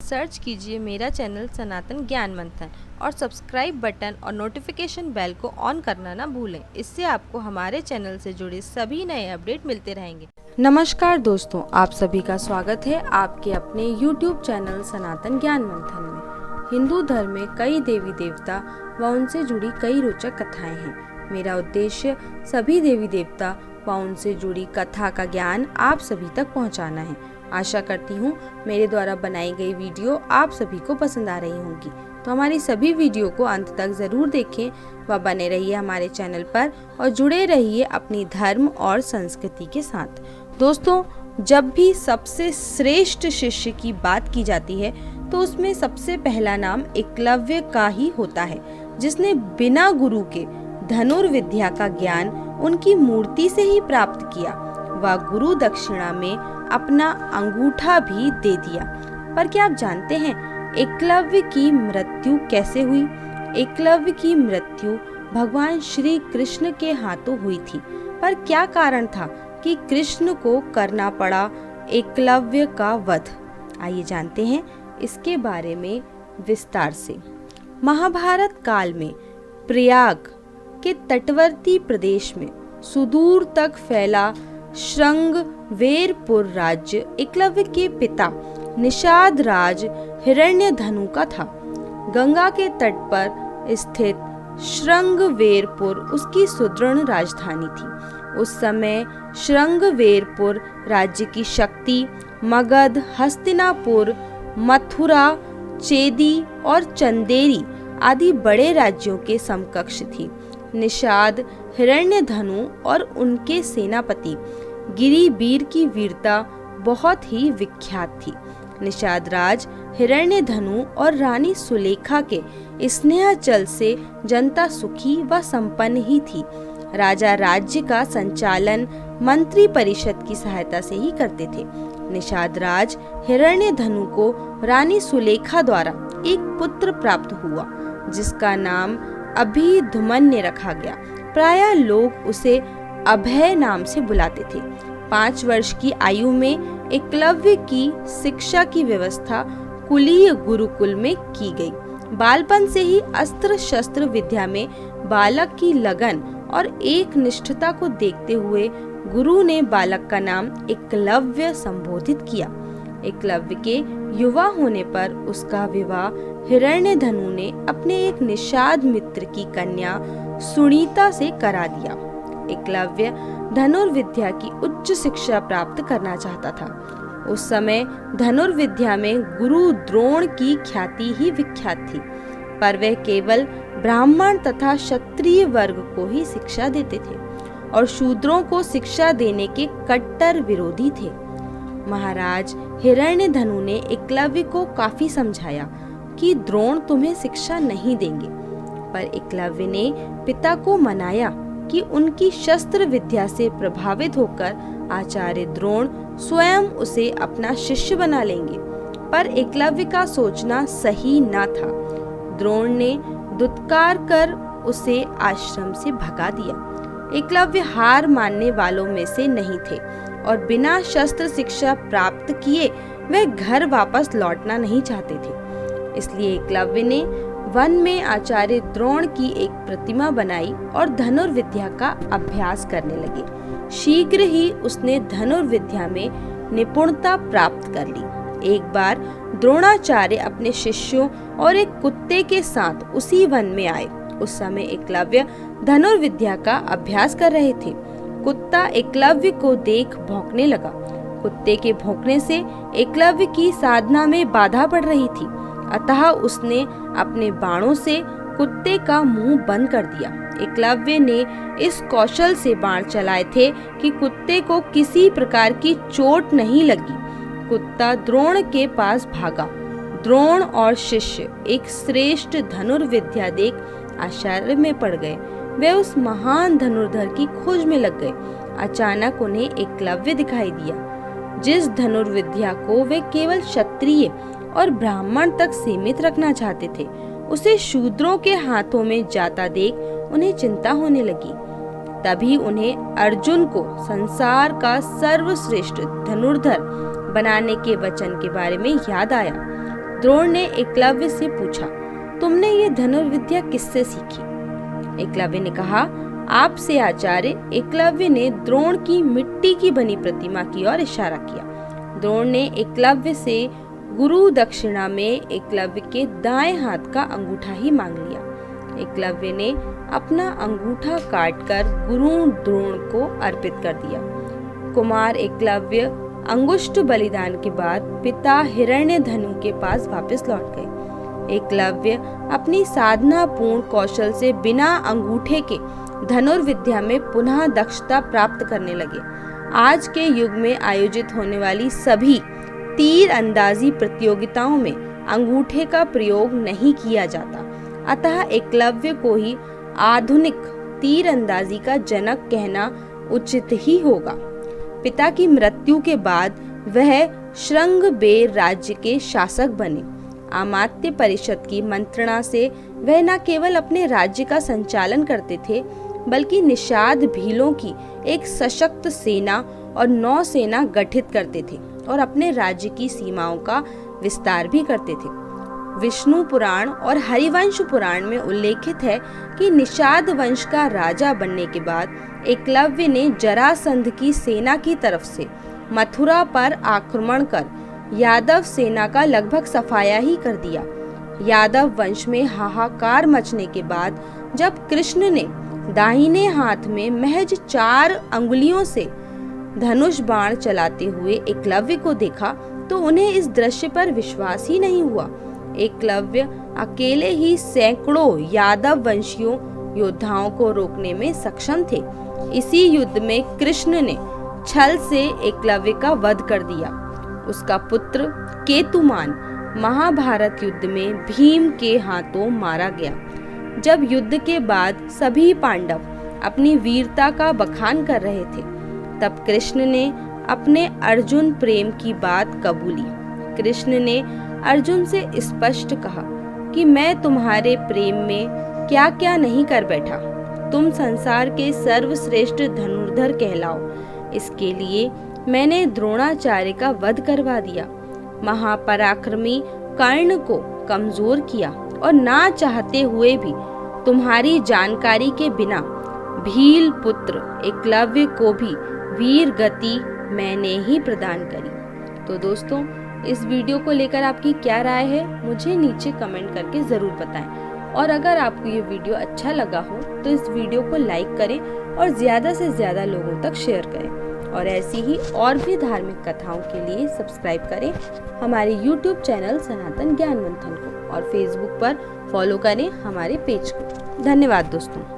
Search कीजिए मेरा channel सनातन ज्ञान मंथन और सब्सक्राइब बटन और नोटिफिकेशन बेल को ऑन करना ना भूलें। इससे आपको हमारे चैनल से जुड़े सभी नए अपडेट मिलते रहेंगे। नमस्कार दोस्तों, आप सभी का स्वागत है आपके अपने YouTube चैनल सनातन ज्ञान मंथन में। हिंदू धर्म में कई देवी देवता व उनसे जुड़ी कई रोचक कथाएं हैं। मेरा उद्देश्य सभी देवी देवता व उनसे जुड़ी कथा का ज्ञान आप सभी तक पहुंचाना है। आशा करती हूँ मेरे द्वारा बनाई गई वीडियो आप सभी को पसंद आ रही होंगी, तो हमारी सभी वीडियो को अंत तक जरूर देखें व बने रहिए हमारे चैनल पर और जुड़े रहिए अपनी धर्म और संस्कृति के साथ। दोस्तों, जब भी सबसे श्रेष्ठ शिष्य की बात की जाती है तो उसमें सबसे पहला नाम एकलव्य का ही होता है, जिसने बिना गुरु के धनुर्विद्या का ज्ञान उनकी मूर्ति से ही प्राप्त किया व गुरु दक्षिणा में अपना अंगूठा भी दे दिया। पर क्या आप जानते हैं एकलव्य की मृत्यु कैसे हुई? एकलव्य की मृत्यु भगवान श्री कृष्ण के हाथों हुई थी। पर क्या कारण था कि कृष्ण को करना पड़ा एकलव्य का वध? आइए जानते हैं इसके बारे में विस्तार से। महाभारत काल में प्रयाग के तटवर्ती प्रदेश में सुदूर तक फैला श्रृंगवेरपुर राज्य एकलव्य के पिता निषाद राज हिरण्यधनु का था। गंगा के तट पर स्थित श्रृंगवेरपुर उसकी सुदृढ़ राजधानी थी। उस समय श्रृंगवेरपुर राज्य की शक्ति मगध, हस्तिनापुर, मथुरा, चेदी और चंदेरी आदि बड़े राज्यों के समकक्ष थी। निषाद हिरण्यधनु और उनके सेनापति गिरिबीर की वीरता बहुत ही विख्यात थी। निषाद राज हिरण्यधनु और रानी सुलेखा के स्नेहजल से जनता सुखी व संपन्न ही थी। राजा राज्य का संचालन मंत्री परिषद की सहायता से ही करते थे। निषाद राज हिरण्यधनु को रानी सुलेखा द्वारा एक पुत्र प्राप्त हुआ, जिसका नाम अभिधुमन्य रखा गया। प्रायः लोग उसे अभय नाम से बुलाते थे। 5 वर्ष की आयु में एकलव्य की शिक्षा की व्यवस्था कुलीय गुरुकुल में की गई। बालपन से ही अस्त्र शस्त्र विद्या में बालक की लगन और एक निष्ठता को देखते हुए गुरु ने बालक का नाम एकलव्य संबोधित किया। एकलव्य के युवा होने पर उसका विवाह हिरण्यधनु ने अपने एक निषाद मित्र की कन्या सुनीता से करा दिया। एकलव्य धनुर्विद्या की उच्च शिक्षा प्राप्त करना चाहता था। उस समय धनुर्विद्या में गुरु द्रोण की ख्याति ही विख्यात थी, पर वह केवल ब्राह्मण तथा क्षत्रिय वर्ग को ही शिक्षा देते थे और शूद्रों को शिक्षा देने के कट्टर विरोधी थे। महाराज हिरण्यधनु ने एकलव्य को काफी समझाया कि द्रोण तुम्हें शिक्षा नहीं देंगे, पर एकलव्य ने पिता को मनाया कि उनकी शस्त्र विद्या से प्रभावित होकर आचार्य द्रोण स्वयं उसे अपना शिष्य बना लेंगे। पर एकलव्य का सोचना सही न था। द्रोण ने दुत्कार कर उसे आश्रम से भगा दिया। एकलव्य हार मानने वालों में से नहीं थे और बिना शस्त्र शिक्षा प्राप्त किए वे घर वापस लौटना नहीं चाहते थे। इसलिए एकलव्य ने वन में आचार्य द्रोण की एक प्रतिमा बनाई और धनुर्विद्या का अभ्यास करने लगे। शीघ्र ही उसने धनुर्विद्या में निपुणता प्राप्त कर ली। एक बार द्रोणाचार्य अपने शिष्यों और एक कुत्ते के साथ उसी वन में आए। उस समय एकलव्य धनुर्विद्या का अभ्यास कर रहे थे। कुत्ता एकलव्य को देख भौंकने लगा। कुत्ते के भौंकने से एकलव्य की साधना में बाधा पड़ रही थी, अतः उसने अपने बाणों से कुत्ते का मुंह बंद कर दिया। एकलव्य ने इस कौशल से बाण चलाए थे कि कुत्ते को किसी प्रकार की चोट नहीं लगी। कुत्ता द्रोण के पास भागा। द्रोण और शिष्य एक श्रेष्ठ धनुर्विद्या देख आश्चर्य में पड़ गए। वे उस महान धनुर्धर की खोज में लग गए। अचानक उन्हें एकलव्य दिखाई दिया, जिस धनुर्विद्या को वे केवल क्षत्रिय और ब्राह्मण तक सीमित रखना चाहते थे। उसे शूद्रों के हाथों में जाता देख उन्हें चिंता होने लगी। तभी उन्हें अर्जुन को संसार का सर्वश्रेष्ठ धनुर्धर बनाने के वचन के बारे में याद आया। द्रोण ने एकलव्य से पूछा, तुमने ये धनुर्विद्या किससे सीखी? एकलव्य ने कहा, आपसे आचार्य। एकलव्य ने द्रोण की मिट्टी की बनी प्रतिमा की ओर इशारा किया। द्रोण ने एकलव्य से गुरु दक्षिणा में एकलव्य के दाएं हाथ का अंगूठा ही मांग लिया। एकलव्य ने अपना अंगूठा काटकर गुरु द्रोण को अर्पित कर दिया। कुमार एकलव्य अंगुष्ठ बलिदान के बाद पिता हिरण्यधनु के पास वापस लौट गए। एकलव्य अपनी साधना पूर्ण कौशल से बिना अंगूठे के धनुर्विद्या में पुनः दक्षता प्राप्त करने लगे। आज के युग में आयोजित होने वाली सभी तीर अंदाजी प्रतियोगिताओं में अंगूठे का प्रयोग नहीं किया जाता, अतः एकलव्य को ही आधुनिक तीर अंदाजी का जनक कहना उचित ही होगा। पिता की मृत्यु के बाद वह श्रृंगबेर राज्य के शासक बने। अमात्य परिषद की मंत्रणा से वह न केवल अपने राज्य का संचालन करते थे, बल्कि निषाद भीलों की एक सशक्त सेना और नौसेना गठित करते थे और अपने राज्य की सीमाओं का विस्तार भी करते थे। विष्णु पुराण और हरिवंश पुराण में उल्लेखित है कि निषाद वंश का राजा बनने के बाद एकलव्य ने जरासंध की सेना की तरफ से मथुरा पर आक्रमण कर यादव सेना का लगभग सफाया ही कर दिया। यादव वंश में हाहाकार मचने के बाद जब कृष्ण ने दाहिने हाथ में महज 4 अंगुलियों से धनुष बाण चलाते हुए एकलव्य को देखा तो उन्हें इस दृश्य पर विश्वास ही नहीं हुआ। एकलव्य अकेले ही सैकड़ों यादव वंशियों योद्धाओं को रोकने में सक्षम थे। इसी युद्ध में कृष्ण ने छल से एकलव्य का वध कर दिया। उसका पुत्र केतुमान महाभारत युद्ध में भीम के हाथों मारा गया। जब युद्ध के बाद सभी पांडव अपनी वीरता का बखान कर रहे थे, तब कृष्ण ने अपने अर्जुन प्रेम की बात कबूली। कृष्ण ने अर्जुन से स्पष्ट कहा कि मैं तुम्हारे प्रेम में क्या क्या नहीं कर बैठा। तुम संसार के सर्वश्रेष्ठ धनुर्धर कहलाओ। इसके लिए मैंने द्रोणाचार्य का वध करवा दिया, महापराक्रमी कर्ण को कमजोर किया और ना चाहते हुए भी तुम्हारी जानकारी के बिना भील पुत्र एकलव्य को भी वीर गति मैंने ही प्रदान करी। तो दोस्तों, इस वीडियो को लेकर आपकी क्या राय है मुझे नीचे कमेंट करके ज़रूर बताएं। और अगर आपको ये वीडियो अच्छा लगा हो तो इस वीडियो को लाइक करें और ज़्यादा से ज़्यादा लोगों तक शेयर करें। और ऐसी ही और भी धार्मिक कथाओं के लिए सब्सक्राइब करें हमारे YouTube चैनल सनातन ज्ञान मंथन को और Facebook पर फॉलो करें हमारे पेज को। धन्यवाद दोस्तों।